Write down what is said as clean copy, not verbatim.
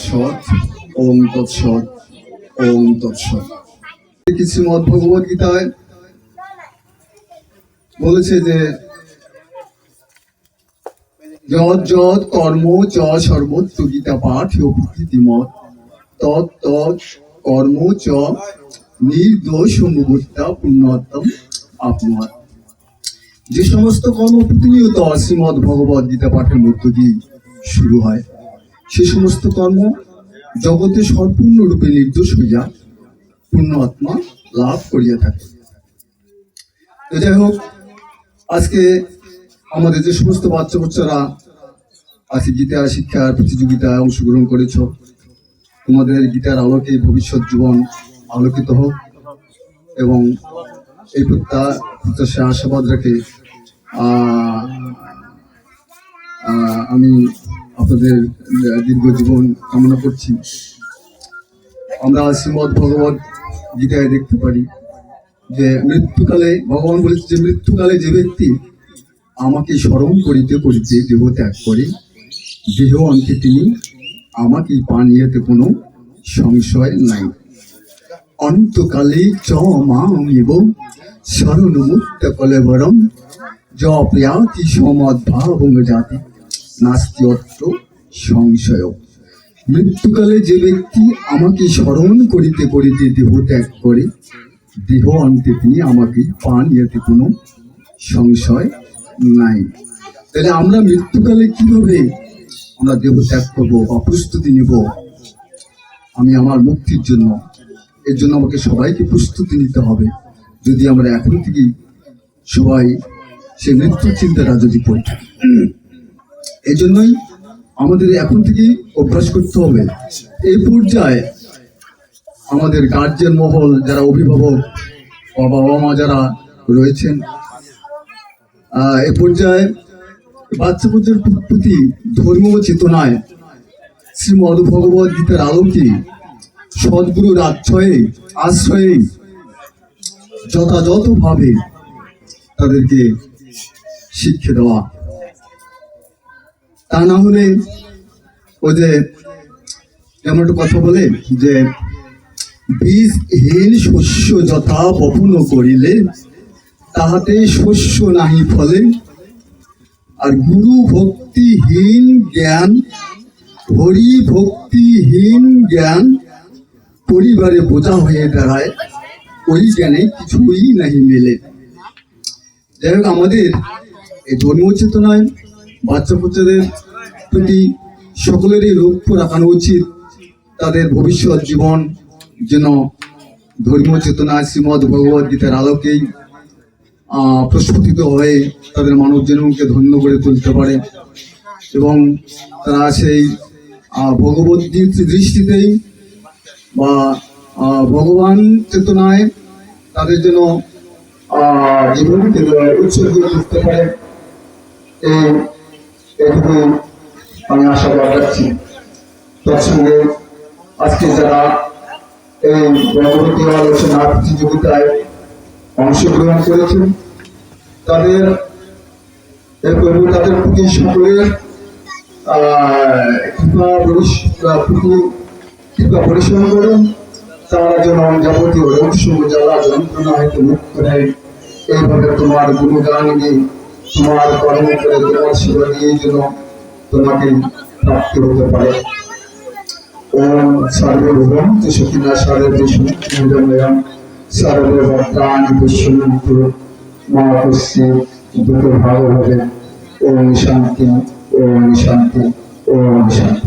তৎসৎ। ওম তৎসৎ। ওম তৎসৎ। শ্রীমদ্ ভগবদ গীতায় বলেছে যে যৎ যৎ কর্ম চ সর্বত্র গীতা পাঠ ও প্রকৃতিমত তৎ তৎ কর্ম চ নির্দোষ মুহূর্তা পুণ্যত্তম আপনুয়াত। যে সমস্ত কর্ম প্রতিনিয়ত শ্রীমদ্ ভগবদ গীতা পাঠের মধ্য দিয়ে শুরু হয়, সে সমস্ত কর্ম জগতে সম্পূর্ণরূপে নির্দোষ হইয়া পূর্ণ আত্মা লাভ করিয়া থাকে। তো যাই হোক, আজকে আমাদের যে সমস্ত বাচ্চারা আজকে গীতা শিক্ষার প্রতিযোগিতায় অংশগ্রহণ করেছ, তোমাদের গীতার আলোকে ভবিষ্যৎ জীবন আলোকিত হোক এবং এই প্রত্যাশা আশাবাদ রেখে আমি আপনাদের দীর্ঘ জীবন কামনা করছি। আমরা শ্রীমদ্ ভগবদ গীতায় দেখতে পারি যে মৃত্যুকালে ভগবান বলেছে যে মৃত্যুকালে যে ব্যক্তি আমাকে স্মরণ করিতে করিতে দেহ ত্যাগ করে, দেহ অন্তে তিনি আমাকে পানিয়েতে কোনো সংশয় নাই। অন্তকালে চ মামেব শরণমুক্ত কলেবরম য প্রিয়াতি সমদ্ভাবং জাতি নাস্তি অত্র সংশয়। মৃত্যুকালে যে ব্যক্তি আমাকে স্মরণ করিতে করিতে দেহ ত্যাগ করে, দেহ অন্তে তিনি আমাকে পানিয়েতে কোনো সংশয় নাই। তাহলে আমরা মৃত্যুকালে কিভাবে আমরা দেহ ত্যাগ করবো বা প্রস্তুতি নিব আমি আমার মুক্তির জন্য? এর জন্য আমাকে সবাইকে প্রস্তুতি নিতে হবে। যদি আমরা এখন থেকেই সবাই সে মৃত্যুর চিন্তাটা যদি করি, এই জন্যই আমাদের এখন থেকেই অভ্যাস করতে হবে। এই পর্যায়ে আমাদের গার্জিয়ান মহল, যারা অভিভাবক বাবা মা যারা রয়েছেন, এ পর্যায়ে বাচ্চাদের প্রতি ধর্মীয় চেতনায় শ্রীমদ্ ভগবদ গীতার আলোকে সদ্গুরুর আশ্রয়ে যথাযথভাবে তাদেরকে শিক্ষা দেওয়া। তা না হলে ওই যে যেমন একটা কথা বলে যে বীজহীন শস্য যথা বপন করিলে তাহাতে শস্য নাহি ফলে, আর গুরু ভক্তিহীন জ্ঞান হরি ভক্তিহীন জ্ঞান পরিবারে বোঝা হয়ে দাঁড়ায়, ওই জ্ঞানে কিছুই নাহি মেলে। যাই হোক, আমাদের এই ধর্ম চেতনায় বাচ্চাদের প্রতি সকলেরই লক্ষ্য রাখানো উচিত। তাদের ভবিষ্যৎ জীবন যেন ধর্মীয় চেতনায় শ্রীমদ্ ভগবদ গীতার আলোকেই প্রস্ফুটিত হয়ে তাদের মানব জন্মকে ধন্য করে তুলতে পারে এবং তারা সেই ভগবত দৃষ্টিতেই বা ভগবান চেতনায় তাদের যেন জীবনকে উৎসর্গ করতে পারে, এইটুকু আমি আশাবাদ রাখছি। তার সঙ্গে আজকে যারা এই ভগবতী আলোচনা প্রতিযোগিতায় অংশগ্রহণ করেছেন, তাদের প্রতি সকলের কৃপা পরিশ্রম করুন। তারা যেন যাবতীয় রোগ জ্বালা যন্ত্রণা হয়তো মুক্ত নেয়। এইভাবে তোমার গুণগান নিয়ে, তোমার কর্ম করে, তোমার সেবা নিয়ে যেন তোমাকে প্রাপ্ত হতে পারে। ওম সর্বভৌম সখিনা সর্বেশম সর্বভদ্রাণি পশ্যন্তু মা কস্যে দুঃখ ভাগ হবে। ওম শান্তি, ওম শান্তি, ওম শান্তি।